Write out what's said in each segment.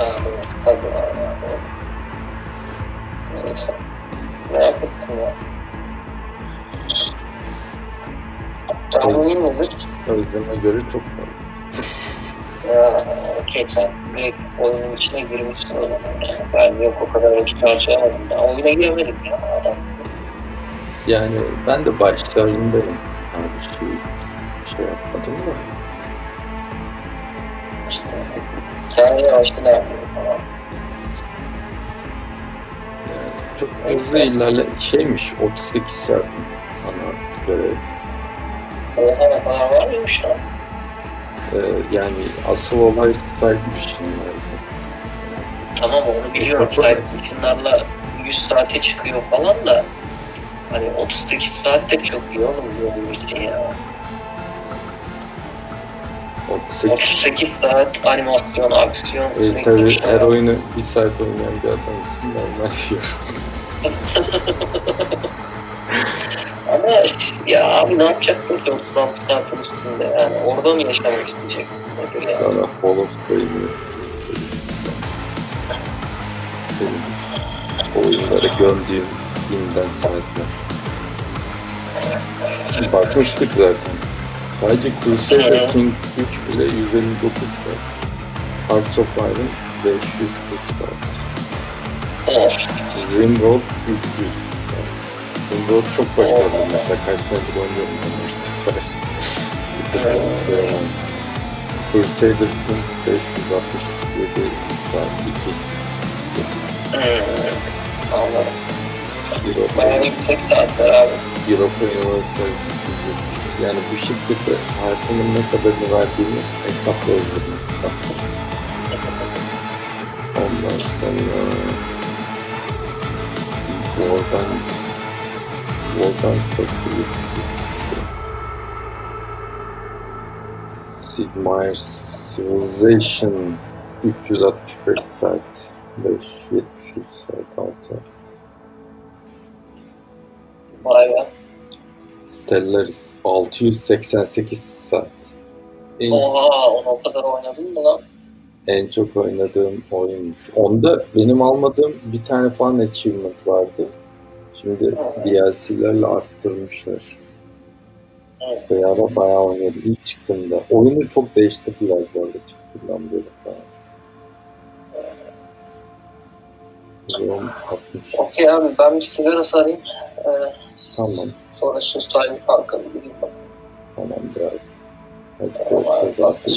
Evet, tabii ya. Neyse. Merak ettim ya. Tahminin nedir? Özleme göre çok fazla. Okey, sen direkt oyunun içine girmişsin o zaman yani. Ben yok o kadar ölçü harcayamadım da. Oyuna giremedim ya adam. Yani ben de başlarındayım. Yani bir şey yapmadım da. İşte hikayeye aşina yapıyorum falan. Yani çok hızlı şeymiş 38 saat ana görev. Oha, o kadar var mıymış lan? Yani asıl olay side mission'lardı. Tamam, onu biliyorum. Side mission'larla 100 saate çıkıyor falan da. Hani 38 saat de çok iyi oğlum bu oyun için ya. 38 saat animasyon, aksiyon, tabii her oyunu bir saat oynayan bir adam için normal diyor. Ama ya abi ne yapacaksın ki 36 saatin üstünde yani? Orada mı yaşamak isteyeceksin? Nedir yani? Sana Hall of Fame'i oyunlara gömdüğüm binden saatler. Bakmıştık zaten. Sadece Crusader King 3 bile 159 saat. Hearts of Iron 540 saat. Rimworld 300 saat. Rimworld çok başarılı. Mesela kaç senedir oynuyorum ben Crusader King 567 saat 2. Anladım. Bayağı yüksek saatler abi. Europa Universal yani bu şirkete hayatımın ne kadarını verdiğini hesaplayabilirim. Ondan sonra War'dan çok büyük. Sid Meier's Civilization 365 saat 573 saat 6. Vay be. Stellaris 688 saat. Oha, onu o kadar oynadın mı lan? En çok oynadığım oyunmuş. Onda benim almadığım bir tane falan achievement vardı. Şimdi DLC'lerle arttırmışlar. Bayağı oynadım ilk çıktığımda. Oyunu çok değiştirdiler bu arada çıktığından beri. Okey abi, ben bir sigara sarayım. Tamam. Sonra şu Cyberpunk'a bir gideyim bak. Tamamdır abi. Hadi görüşürüz zaten.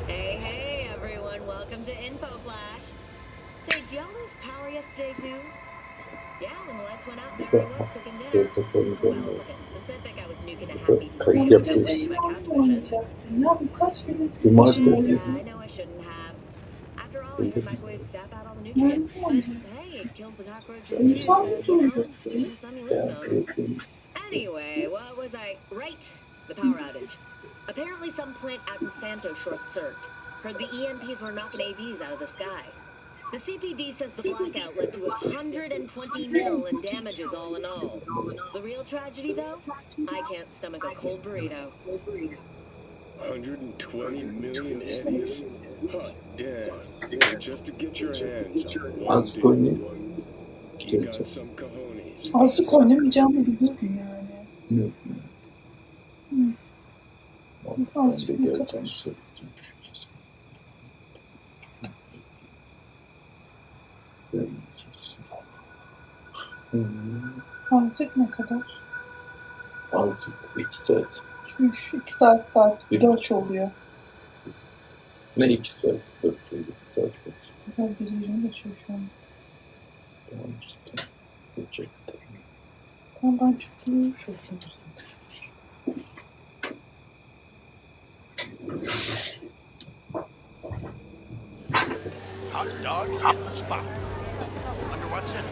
Hey everyone, welcome to Info Flash. Say, did y'all lose power yesterday too? Yeah, when the lights went out, there I was cooking dinner. Well, for getting specific, I was nuking a happy I know I shouldn't have. After all, your microwave zap out all the nutrients. But hey, it kills the cockroaches too, so some you lose some. Anyway, what was I? Right, the power outage. Apparently some plant out in Santo short-circuited. Heard the EMPs were knocking AVs out of the sky. The CPD says the blackout led to 120 mil in damages all in all. The real tragedy, though? I can't stomach a cold burrito. 120 million eddies? Hot damn. Just to get your hands on one dude. You got some cojones. Azıcık oynamayacağımı biliyordun yani. Azıcık ne kadar? Azıcık ne kadar? Azıcık 2 saat. Çünkü 2 saat 4 oluyor. Ne 2 saat 4 oluyor? 4 oluyor. Ben bir yerim geçiyor şu an. Tamam işte. Geçecektir. Tamam, ben çok iyiymiş olacağım. Hot dogs hit the spot. Wonder what's in it.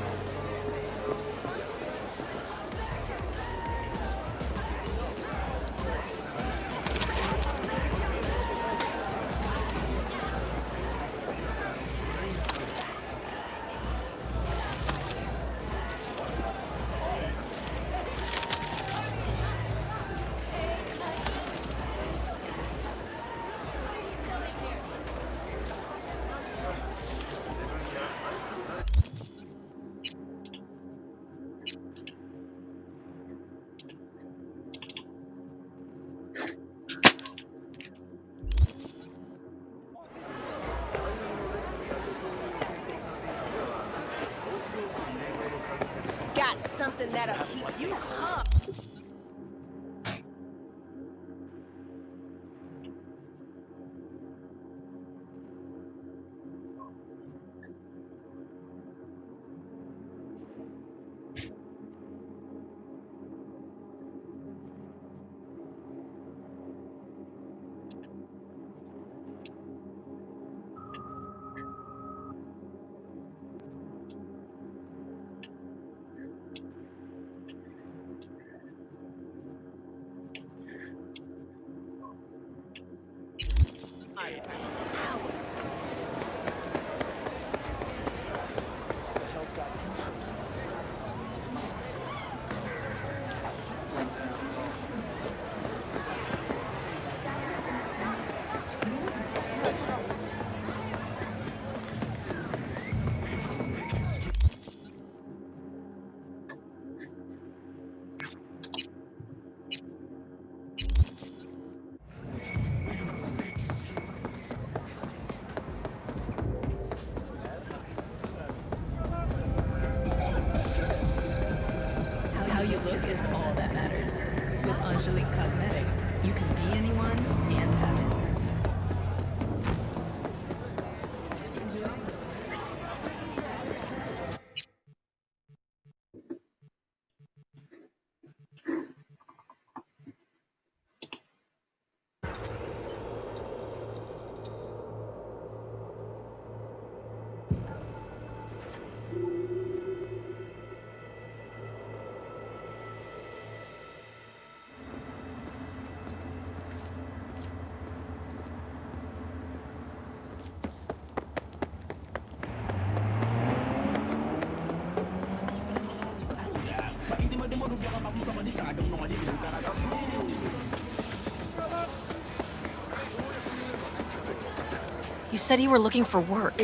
Got something that'll keep you calm. How you look is all that matters. With Angelique Cosmetics, you can be anyone and have it. You said you were looking for work.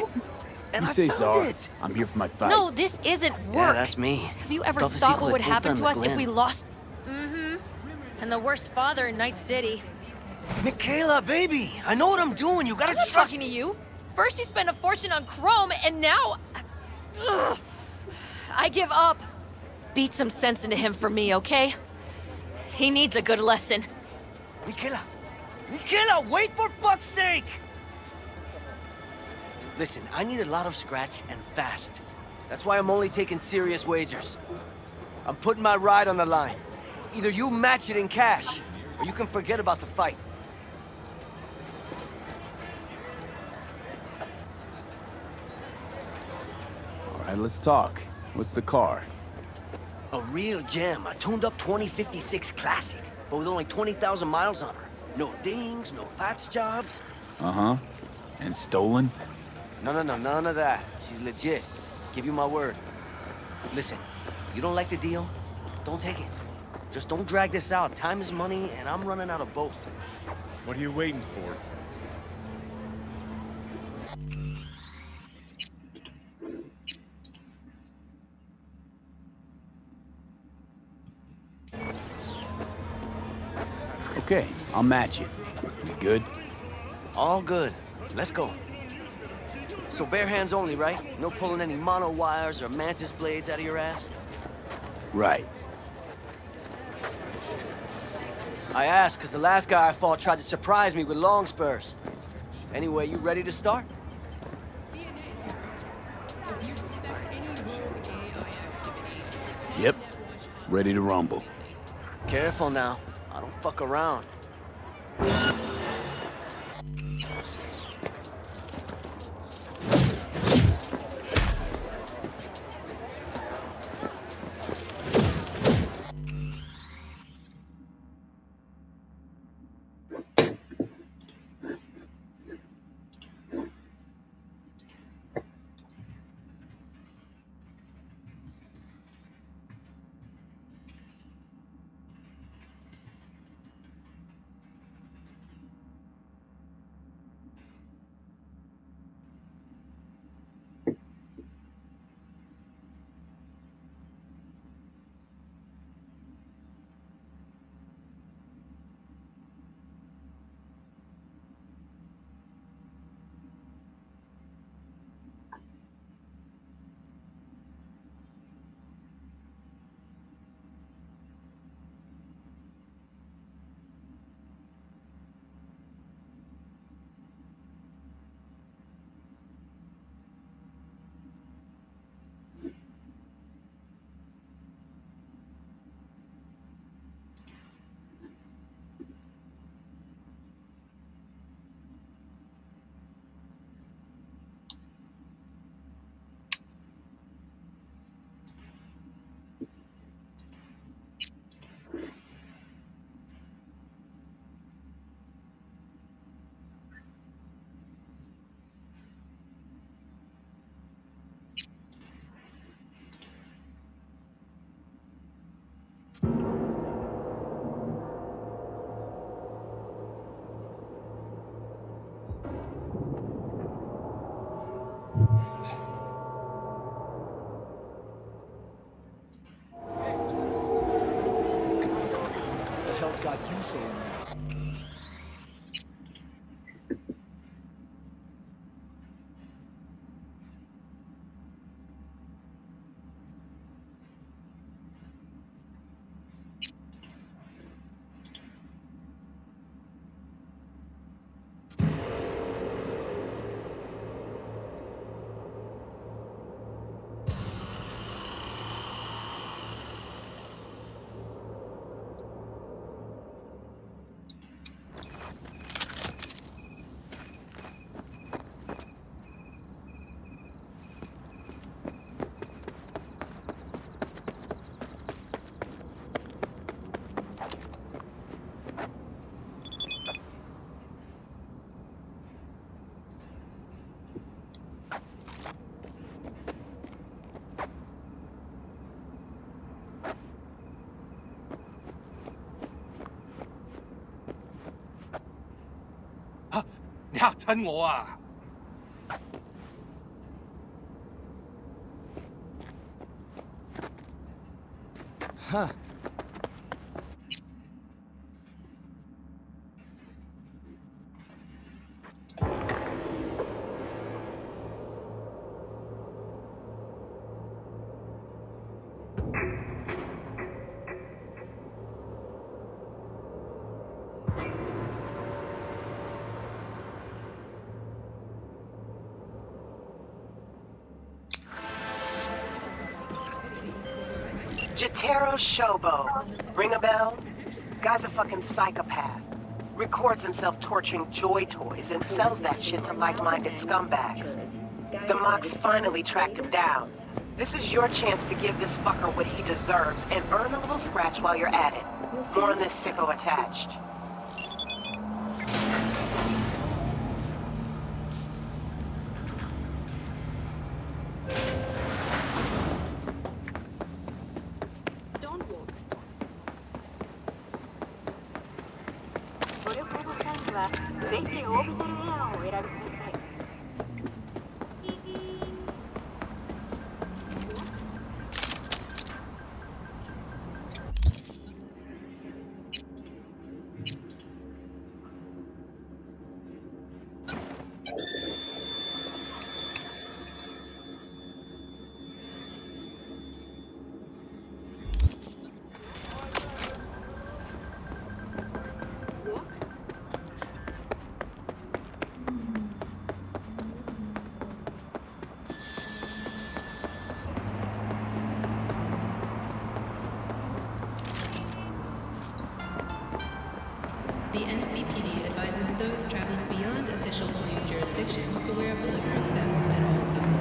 And You I say found Czar. it. I'm here for my fight. No, this isn't work. Yeah, that's me. Have you ever Toughest thought equal what would at happen to Puta us and the if we Glen. lost? Mm-hmm. And the worst father in Night City. Michaela, baby, I know what I'm doing. You gotta I'm not trust talking to you. First you spend a fortune on chrome, and now... Ugh. I give up. Beat some sense into him for me, okay? He needs a good lesson. Michaela! Michaela, wait for fuck's sake! Listen, I need a lot of scratch and fast. That's why I'm only taking serious wagers. I'm putting my ride on the line. Either you match it in cash, or you can forget about the fight. All right, let's talk. What's the car? A real gem, a tuned-up 2056 classic, but with only 20,000 miles on her. No dings, no patch jobs. Uh-huh. And stolen? No, none of that. She's legit. Give you my word. Listen, you don't like the deal? Don't take it. Just don't drag this out. Time is money, and I'm running out of both. What are you waiting for? Okay, I'll match it. We good? All good. Let's go. So bare hands only, right? No pulling any mono wires or mantis blades out of your ass? Right. I asked because the last guy I fought tried to surprise me with long spurs. Anyway, you ready to start? Yep. Ready to rumble. Careful now. I don't fuck around. 你嚇親我啊！ Huh. Jotaro Shobo. Ring a bell? Guy's a fucking psychopath. Records himself torturing joy toys and sells that shit to like-minded scumbags. The Mox finally tracked him down. This is your chance to give this fucker what he deserves and earn a little scratch while you're at it. More on this sicko attached. The NCPD advises those traveling beyond official police jurisdiction to wear a bulletproof vest at all times.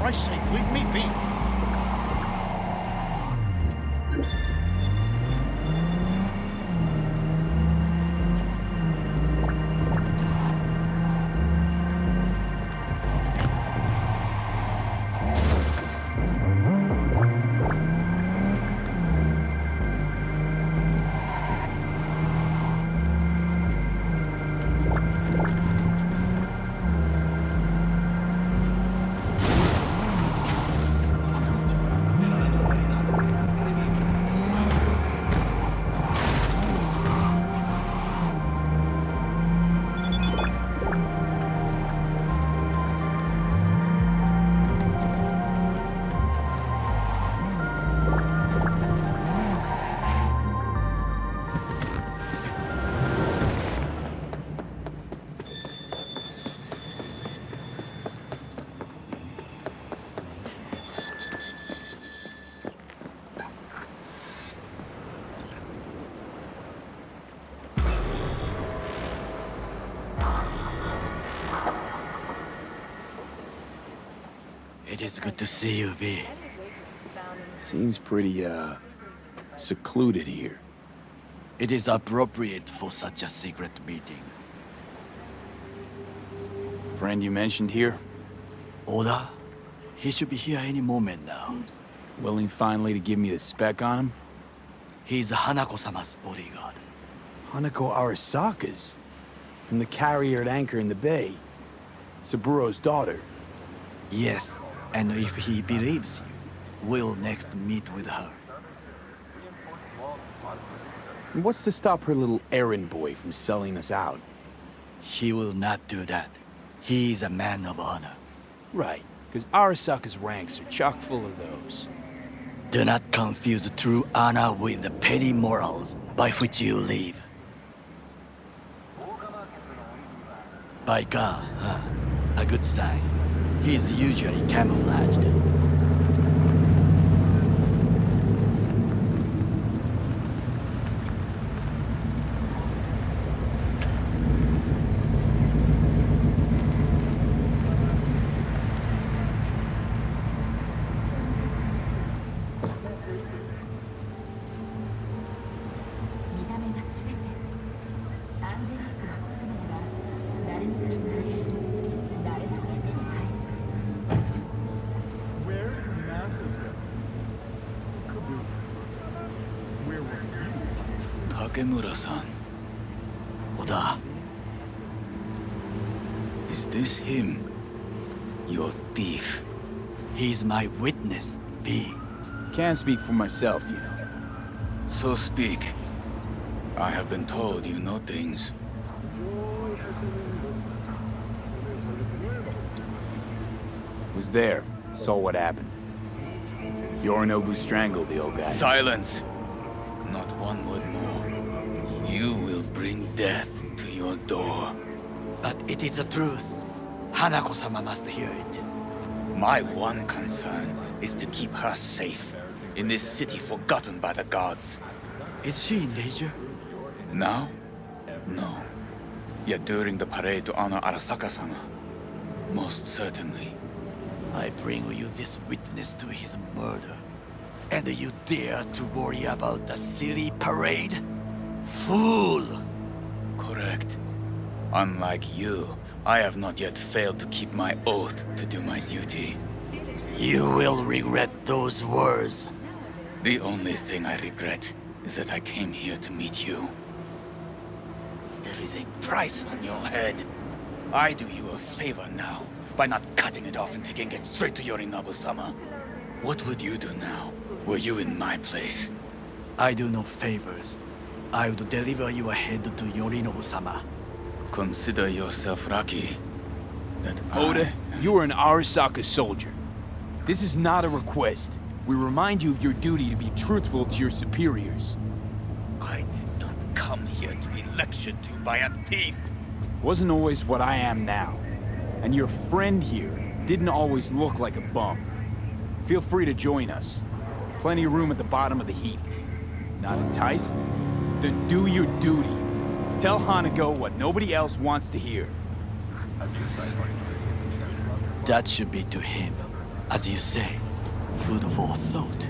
Christ's sake, leave me be. It is good to see you, V. Seems pretty, secluded here. It is appropriate for such a secret meeting. Friend you mentioned here? Oda? He should be here any moment now. Willing finally to give me the spec on him? He's Hanako-sama's bodyguard. Hanako Arasaka's? From the carrier at anchor in the bay. Saburo's daughter. Yes, and if he believes you, we'll next meet with her. And what's to stop her little errand boy from selling us out? He will not do that. He is a man of honor. Right, because Arasaka's ranks are chock full of those. Do not confuse true honor with the petty morals by which you live. By God, huh? A good sign. He is usually camouflaged. Takemura-san. Oda, Is this him? Your thief? he's my witness, V. Can't speak for myself, you know. So speak. I have been told you know things. Was there. Saw what happened. Yorinobu strangled the old guy. Silence! Not one word more. You will bring death to your door. But it is the truth. Hanako-sama must hear it. My one concern is to keep her safe in this city forgotten by the gods. Is she in danger? Now? No. Yet during the parade to honor Arasaka-sama, most certainly. I bring you this witness to his murder. And you dare to worry about the silly parade? Fool! Correct. Unlike you, I have not yet failed to keep my oath to do my duty. You will regret those words. The only thing I regret is that I came here to meet you. There is a price on your head. I do you a favor now by not cutting it off and taking it straight to Yorinobu-sama. What would you do now, were you in my place? I do no favors. I would deliver your head to Yorinobu-sama. Consider yourself lucky that Oda, you are an Arasaka soldier. This is not a request. We remind you of your duty to be truthful to your superiors. I did not come here to be lectured to by a thief. Wasn't always what I am now. And your friend here didn't always look like a bum. Feel free to join us. Plenty of room at the bottom of the heap. Not enticed? Then do your duty. Tell Hanako what nobody else wants to hear. That should be to him. As you say, food for thought.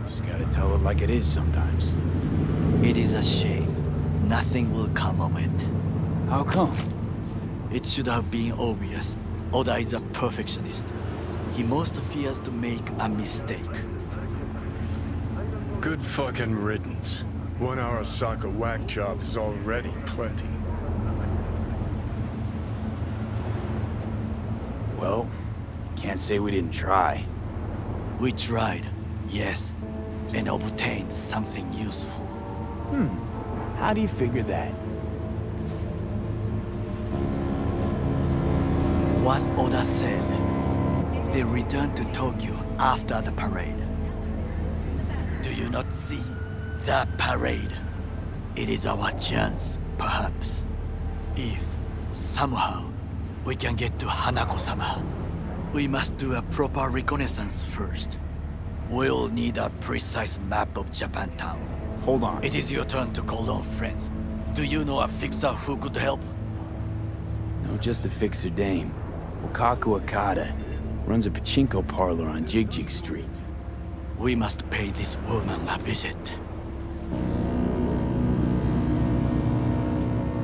Just gotta tell it like it is sometimes. It is a shame. Nothing will come of it. How come? It should have been obvious. Oda is a perfectionist. He most fears to make a mistake. Good fucking riddance. 1 Arasaka whack job is already plenty. Well, can't say we didn't try. We tried, yes, and obtained something useful. How do you figure that? What Oda said. They returned to Tokyo after the parade. Do you not see? The parade. It is our chance, perhaps. If, somehow, we can get to Hanako-sama. We must do a proper reconnaissance first. We'll need a precise map of Japantown. Hold on. It is your turn to call on friends. Do you know a fixer who could help? No, just a fixer dame. Wakaku Akata. Runs a pachinko parlor on Jig Jig Street. We must pay this woman a visit.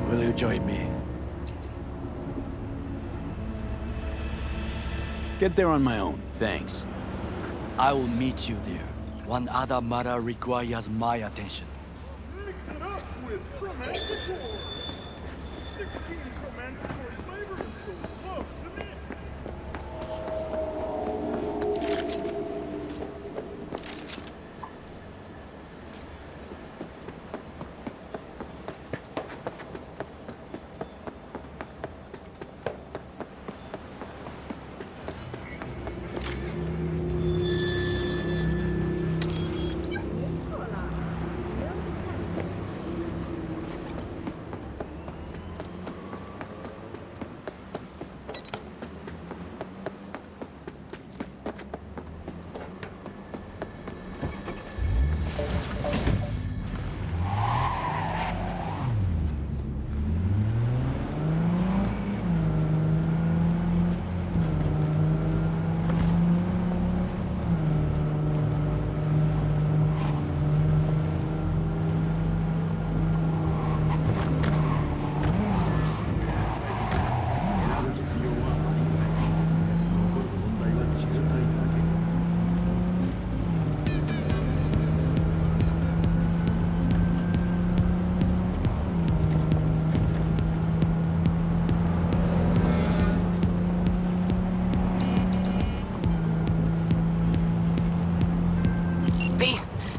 Will you join me? Get there on my own, thanks. I will meet you there. One other matter requires my attention.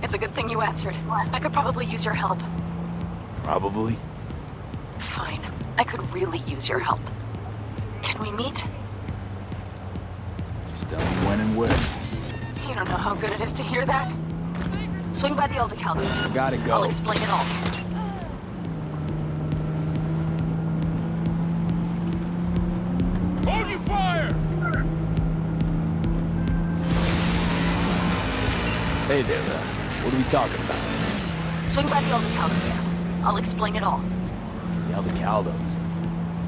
It's a good thing you answered. I could probably use your help. Probably? Fine. I could really use your help. Can we meet? Just tell me when and where. You don't know how good it is to hear that. Swing by the old Caldas. I gotta go. I'll explain it all. Hold your fire! Hey there, what are we talking about? Swing by the old Caldas camp. I'll explain it all. The Aldecaldos.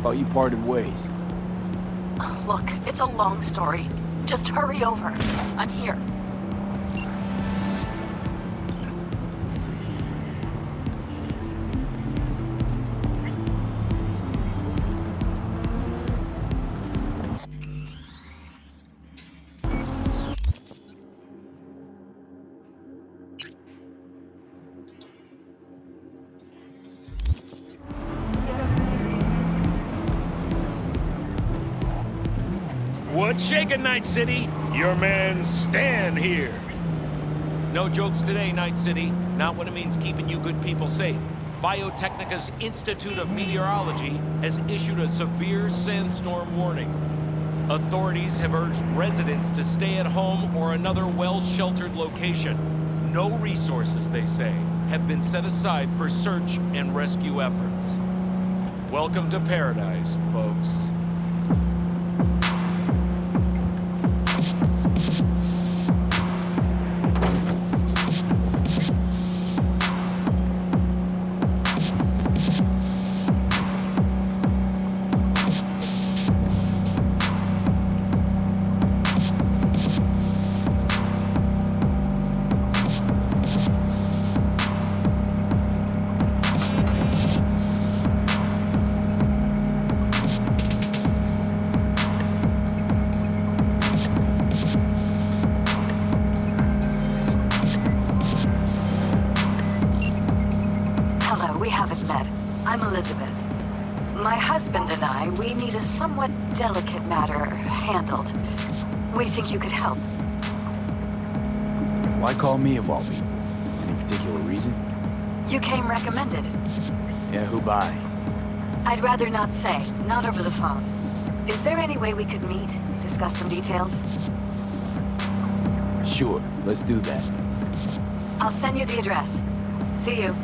Thought you parted ways. Look, it's a long story. Just hurry over. I'm here. What's shaking, Night City? Your man Stan here. No jokes today, Night City. Not when it means keeping you good people safe. Biotechnica's Institute of Meteorology has issued a severe sandstorm warning. Authorities have urged residents to stay at home or another well-sheltered location. No resources, they say, have been set aside for search and rescue efforts. Welcome to paradise, folks. We need a somewhat delicate matter handled. We think you could help. Why call me of all people? Any particular reason? You came recommended. Yeah, who by? I'd rather not say, not over the phone. Is there any way we could meet, discuss some details? Sure, let's do that. I'll send you the address. See you.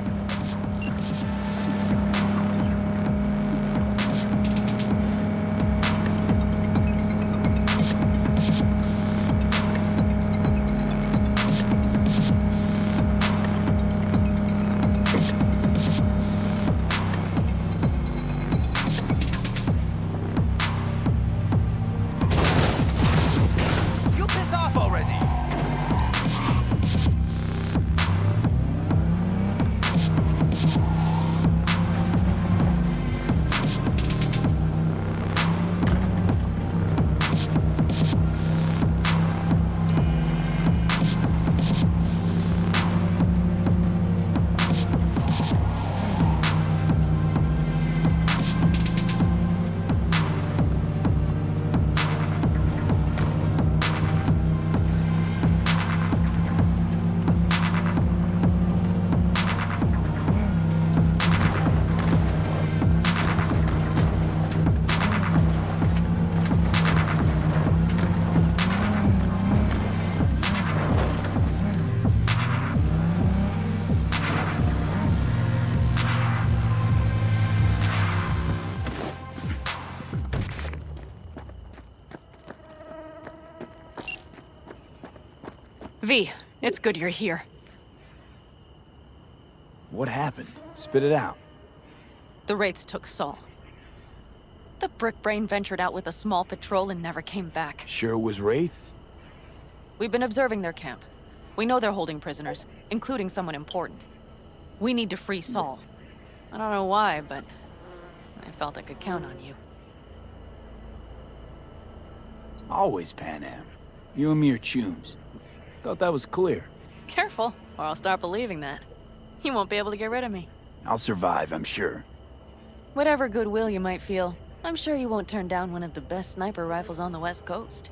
V, it's good you're here. What happened? Spit it out. The Wraiths took Saul. The Brick Brain ventured out with a small patrol and never came back. Sure it was Wraiths? We've been observing their camp. We know they're holding prisoners, including someone important. We need to free Saul. I don't know why, but I felt I could count on you. Always Pan Am. You and me are chums. Thought that was clear. Careful, or I'll start believing that. You won't be able to get rid of me. I'll survive, I'm sure. Whatever goodwill you might feel, I'm sure you won't turn down one of the best sniper rifles on the West Coast.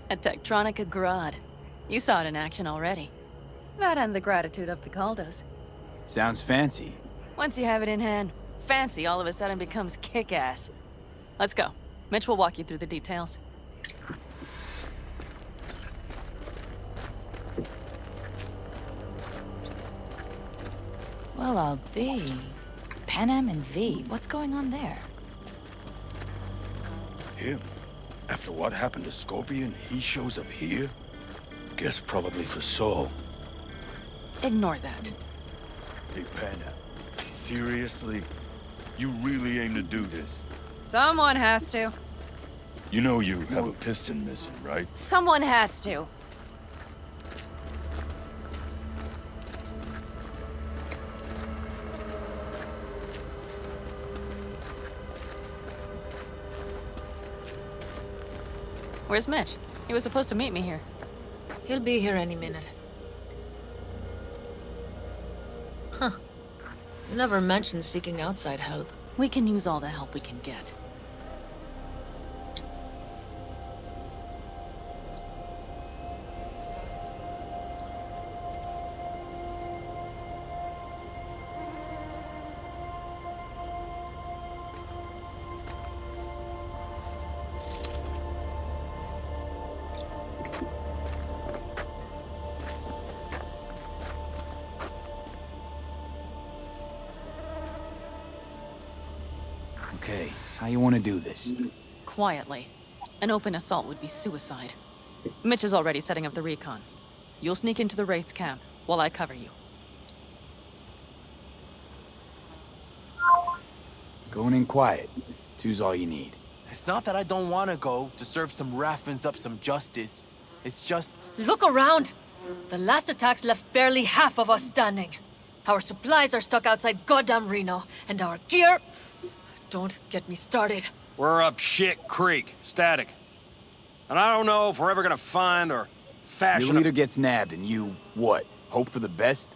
A Tektronica Grad. You saw it in action already. That and the gratitude of the Caldos. Sounds fancy. Once you have it in hand, fancy all of a sudden becomes kick-ass. Let's go. Mitch will walk you through the details. Well, V. Pan Am and V. What's going on there? Him? After what happened to Scorpion, he shows up here? Guess probably for Saul. Ignore that. Hey, Panam. Seriously? You really aim to do this? Someone has to. You know you have a piston missing, right? Someone has to. Where's Mitch? He was supposed to meet me here. He'll be here any minute. Huh. You never mentioned seeking outside help. We can use all the help we can get. Okay, how you want to do this? Quietly. An open assault would be suicide. Mitch is already setting up the recon. You'll sneak into the Wraiths camp while I cover you. Going in quiet. Two's all you need. It's not that I don't want to go to serve some Raffins up some justice. It's just... Look around! The last attacks left barely half of us standing. Our supplies are stuck outside goddamn Reno, and our gear... Don't get me started. We're up shit creek, static. And I don't know if we're ever gonna find or fashion... Your leader gets nabbed and you, what, hope for the best?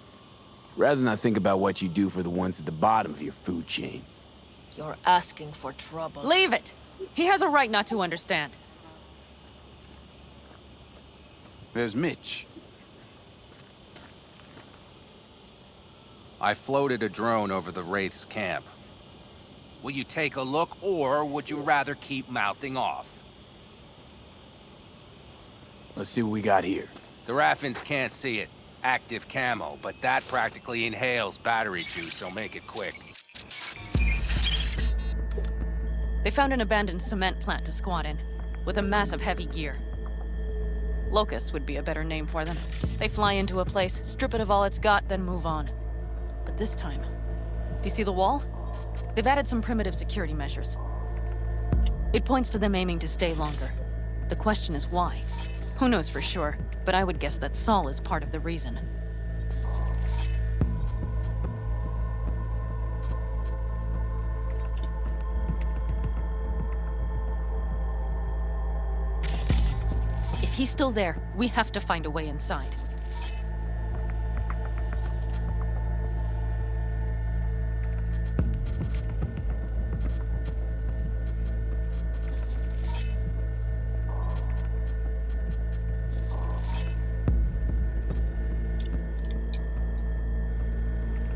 Rather not think about what you do for the ones at the bottom of your food chain. You're asking for trouble. Leave it! He has a right not to understand. There's Mitch. I floated a drone over the Wraiths' camp. Will you take a look, or would you rather keep mouthing off? Let's see what we got here. The Raffins can't see it. Active camo, but that practically inhales battery juice, so make it quick. They found an abandoned cement plant to squat in, with a mass of heavy gear. Locusts would be a better name for them. They fly into a place, strip it of all it's got, then move on. But this time, do you see the wall? They've added some primitive security measures. It points to them aiming to stay longer. The question is why? Who knows for sure, but I would guess that Saul is part of the reason. If he's still there, we have to find a way inside.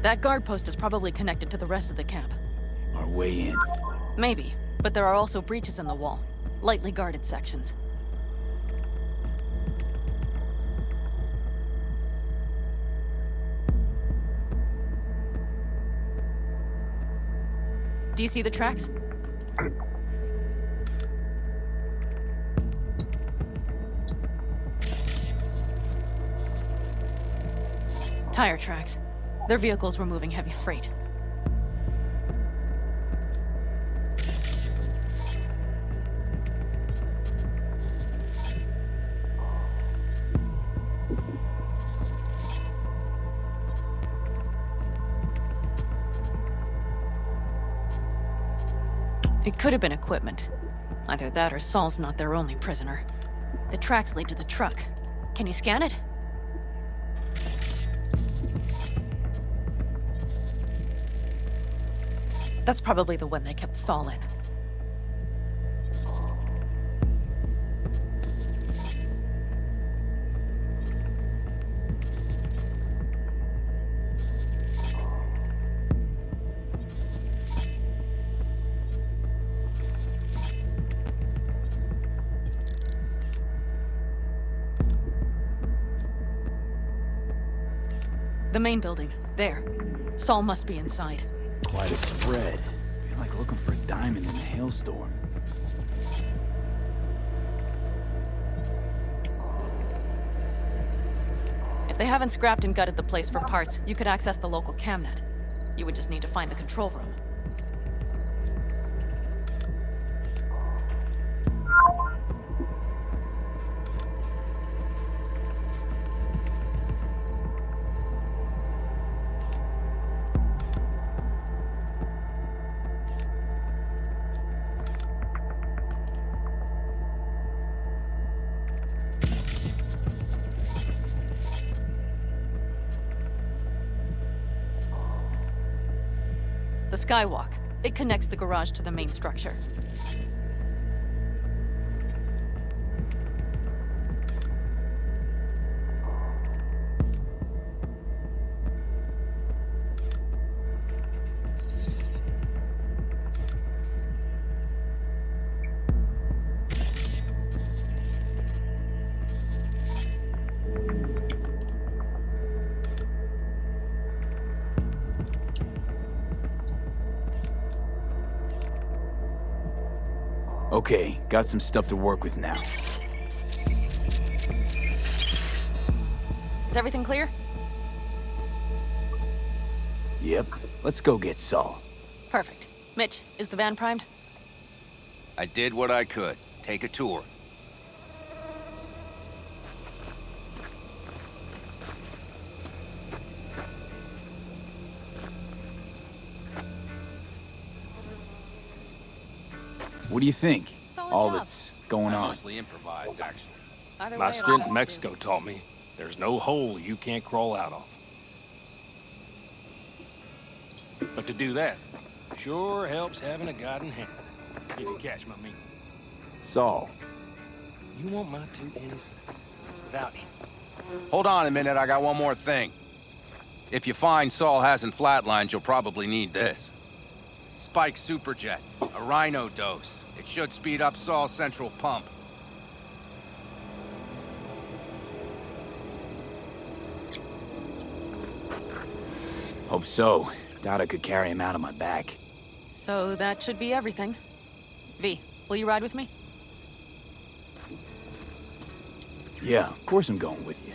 That guard post is probably connected to the rest of the camp. Our way in. Maybe, but there are also breaches in the wall. Lightly guarded sections. Do you see the tracks? Tire tracks. Their vehicles were moving heavy freight. It could have been equipment. Either that or Saul's not their only prisoner. The tracks lead to the truck. Can you scan it? That's probably the one they kept Saul in. The main building. There. Saul must be inside. Quite a spread. I feel like looking for a diamond in a hailstorm. If they haven't scrapped and gutted the place for parts, you could access the local camnet. You would just need to find the control room. The skywalk. It connects the garage to the main structure. Okay, got some stuff to work with now. Is everything clear? Yep, let's go get Saul. Perfect. Mitch, is the van primed? I did what I could. Take a tour. What do you think? Solid All job. that's going on. Mostly improvised, actually. Either My way, stint in Mexico taught me there's no hole you can't crawl out of. But to do that, sure helps having a guiding hand, if you catch my meaning. Saul. You want my 2 pennies? Without it. Hold on a minute, I got one more thing. If you find Saul hasn't flatlined, you'll probably need this. Spike Superjet, a Rhino dose. It should speed up Saul's central pump. Hope so. Doubt I could carry him out on my back. So that should be everything. V, will you ride with me? Yeah, of course I'm going with you.